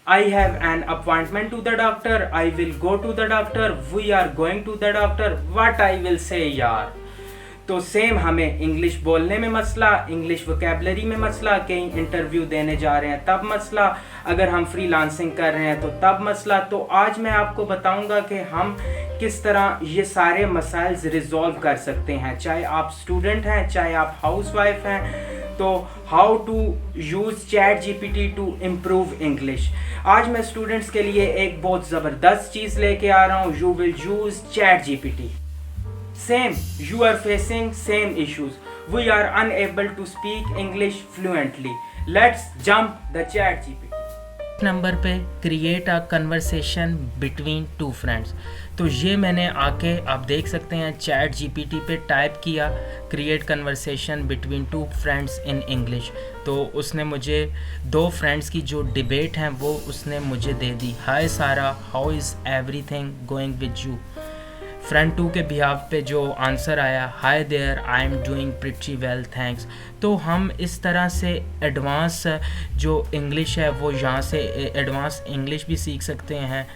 I have an appointment to the doctor. I will go to the doctor. We are going to the doctor. What I will say यार। तो same हमें English बोलने में मसला, English vocabulary में मसला, कहीं इंटरव्यू देने जा रहे हैं तब मसला, अगर हम फ्रीलांसिंग कर रहे हैं तो तब मसला। तो आज मैं आपको बताऊंगा कि हम किस तरह ये सारे मसाइल रिजॉल्व कर सकते हैं, चाहे आप स्टूडेंट हैं, चाहे आप हाउसवाइफ हैं। तो how to use chat GPT to improve English. आज मैं स्टूडेंट्स के लिए एक बहुत ज़बरदस्त चीज़ लेके आ रहा हूँ। You will use chat GPT. Same, you are facing same issues. We are unable to speak English fluently. Let's jump the chat GPT. Number पे create a conversation between two friends. तो ये मैंने आके आप देख सकते हैं चैट जीपीटी पे टाइप किया create conversation between two friends in English. तो उसने मुझे दो फ्रेंड्स की जो डिबेट हैं वो उसने मुझे दे दी। Hi Sara, how is everything going with you. Friend 2 के बिहाफ पे जो आंसर आया, hi there, I am doing pretty well thanks. तो हम इस तरह से एडवांस जो इंग्लिश है वो यहाँ से एडवांस इंग्लिश भी सीख सकते हैं।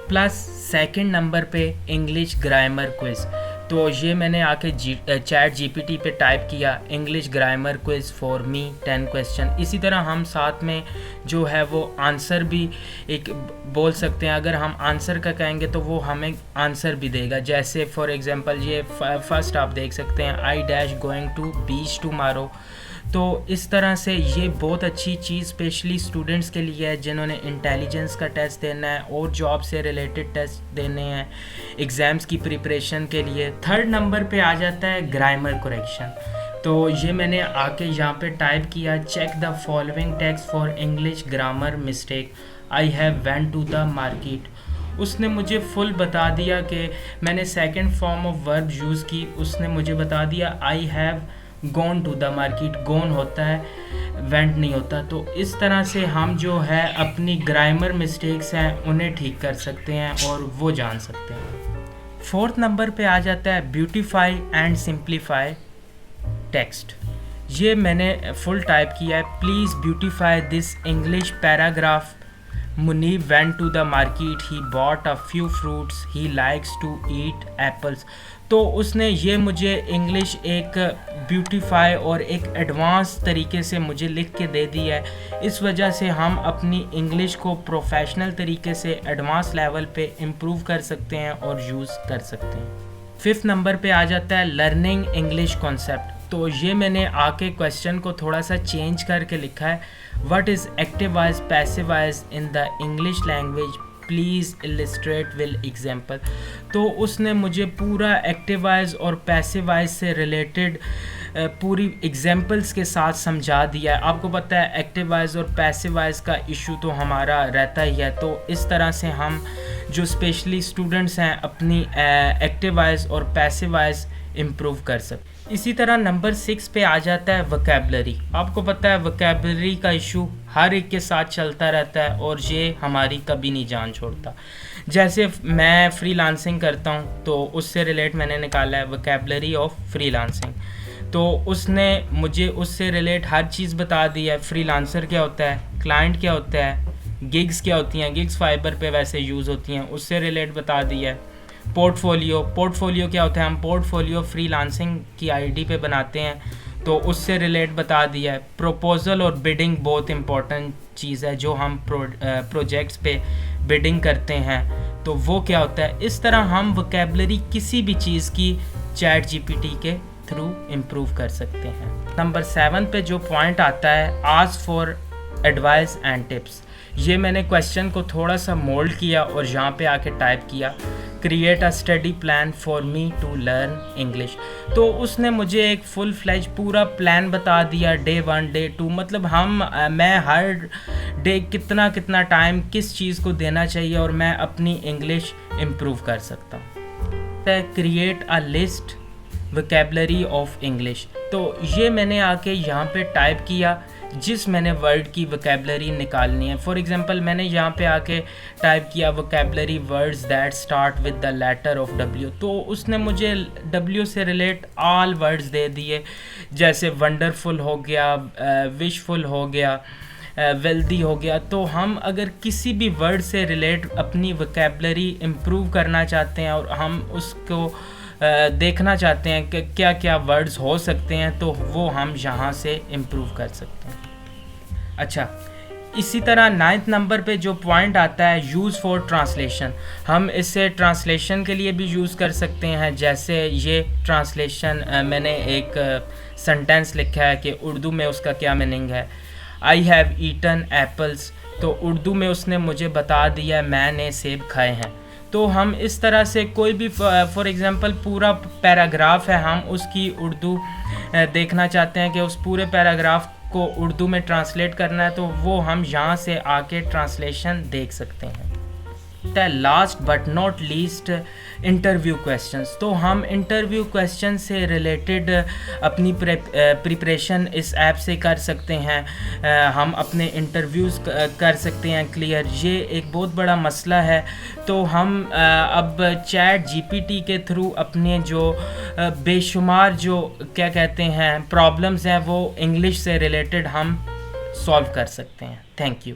प्लस सेकंड नंबर पे इंग्लिश ग्रामर क्विज़। तो ये मैंने आके चैट जीपीटी पे टाइप किया English grammar quiz for me 10 question. इसी तरह हम साथ में जो है वो आंसर भी एक बोल सकते हैं। अगर हम आंसर का कहेंगे तो वो हमें आंसर भी देगा। जैसे फॉर एग्जांपल ये फर्स्ट आप देख सकते हैं, I dash going to beach tomorrow. तो इस तरह से ये बहुत अच्छी चीज़ स्पेशली स्टूडेंट्स के लिए है जिन्होंने इंटेलिजेंस का टेस्ट देना है और जॉब से रिलेटेड टेस्ट देने हैं एग्ज़ाम्स की प्रिपरेशन के लिए। थर्ड नंबर पे आ जाता है ग्रामर करेक्शन। तो ये मैंने आके यहाँ पे टाइप किया check the following text for English grammar mistake, I have went to the market. उसने मुझे फुल बता दिया कि मैंने second form of verb use की। उसने मुझे बता दिया I have gone to the market, gone होता है, वेंट नहीं होता। तो इस तरह से हम जो है अपनी ग्रामर मिस्टेक्स हैं उन्हें ठीक कर सकते हैं और वो जान सकते हैं। फोर्थ नंबर पे आ जाता है ब्यूटीफाई एंड सिंप्लीफाई टेक्स्ट। ये मैंने फुल टाइप किया है, please beautify this English paragraph. Muneeb went to the market, he bought a few fruits, he likes to eat apples. तो उसने ये मुझे इंग्लिश एक ब्यूटीफाई और एक एडवांस तरीके से मुझे लिख के दे दी है। इस वजह से हम अपनी इंग्लिश को प्रोफेशनल तरीके से एडवांस लेवल पे इम्प्रूव कर सकते हैं और यूज़ कर सकते हैं। फिफ्थ नंबर पे आ जाता है लर्निंग इंग्लिश कॉन्सेप्ट। तो ये मैंने आके क्वेश्चन को थोड़ा सा चेंज करके लिखा है, what is active voice passive voice in the English language, please illustrate with example. तो उसने मुझे पूरा एक्टिव वॉइस और पैसिव वॉइस से रिलेटेड पूरी एग्जाम्पल्स के साथ समझा दिया है। आपको पता है एक्टिव वॉइस और पैसिव वॉइस का इशू तो हमारा रहता ही है। तो इस तरह से हम जो स्पेशली स्टूडेंट्स हैं अपनी एक्टिव वॉइस और पैसिव वॉइस इम्प्रूव कर सकते। इसी तरह नंबर 6 पे आ जाता है वोकेबलरी। आपको पता है वोकेबलरी का इशू हर एक के साथ चलता रहता है और ये हमारी कभी नहीं जान छोड़ता। जैसे मैं फ्रीलांसिंग करता हूँ तो उससे रिलेट मैंने निकाला है वोकेबलरी ऑफ फ्रीलांसिंग। तो उसने मुझे उससे रिलेट हर चीज़ बता दी है। फ्रीलांसर क्या होता है, क्लाइंट क्या होता है, गिग्स क्या होती हैं, गिग्स फाइबर पे वैसे यूज़ होती हैं, उससे रिलेट बता दी है। पोर्टफोलियो क्या होता है, हम पोर्टफोलियो फ्रीलांसिंग की आईडी पे बनाते हैं तो उससे रिलेट बता दिया है। प्रपोजल और बिडिंग बहुत इंपॉर्टेंट चीज़ है, जो हम प्रोजेक्ट्स पे बिडिंग करते हैं तो वो क्या होता है। इस तरह हम वोकेबलरी किसी भी चीज़ की चैट जीपीटी के थ्रू इम्प्रूव कर सकते हैं। नंबर 7 पे जो पॉइंट आता है ask for advice and tips. ये मैंने क्वेश्चन को थोड़ा सा मोल्ड किया और यहाँ पे आके टाइप किया create a study plan for me to learn English. तो उसने मुझे एक फुल फ्लैज पूरा प्लान बता दिया, डे 1 डे 2, मतलब मैं हर डे कितना टाइम किस चीज़ को देना चाहिए और मैं अपनी इंग्लिश इम्प्रूव कर सकता हूँ। Create a list vocabulary of English. तो ये मैंने आके यहाँ पे टाइप किया जिस मैंने वर्ड की वोकेबलरी निकालनी है। फॉर एग्जांपल मैंने यहाँ पे आके टाइप किया vocabulary words that start with the letter of W. तो उसने मुझे डब्ल्यू से रिलेट ऑल वर्ड्स दे दिए, जैसे वंडरफुल हो गया, विशफुल हो गया, वेल्दी हो गया। तो हम अगर किसी भी वर्ड से रिलेट अपनी वोकैबलरी इम्प्रूव करना चाहते हैं और हम उसको देखना चाहते हैं कि क्या क्या वर्ड्स हो सकते हैं, तो वो हम यहाँ से इम्प्रूव कर सकते हैं। अच्छा, इसी तरह 9th नंबर पे जो पॉइंट आता है यूज़ फॉर ट्रांसलेशन, हम इसे ट्रांसलेशन के लिए भी यूज़ कर सकते हैं। जैसे ये ट्रांसलेशन मैंने एक सेंटेंस लिखा है कि उर्दू में उसका क्या मीनिंग है। आई हैव ईटन एप्पल्स, तो उर्दू में उसने मुझे बता दिया मैंने सेब खाए हैं। तो हम इस तरह से कोई भी फॉर एग्ज़ाम्पल पूरा पैराग्राफ है, हम उसकी उर्दू देखना चाहते हैं कि उस पूरे पैराग्राफ को उर्दू में ट्रांसलेट करना है, तो वो हम यहाँ से आके ट्रांसलेशन देख सकते हैं। Last but not least, interview questions. तो हम इंटरव्यू क्वेश्चन से रिलेटेड अपनी प्रिपरेशन इस ऐप से कर सकते हैं। हम अपने इंटरव्यूज़ कर सकते हैं क्लियर। ये एक बहुत बड़ा मसला है, तो हम अब चैट जीपीटी के थ्रू अपने जो बेशुमार जो क्या कहते हैं प्रॉब्लम्स हैं वो इंग्लिश से रिलेटेड हम सॉल्व कर सकते हैं। Thank you.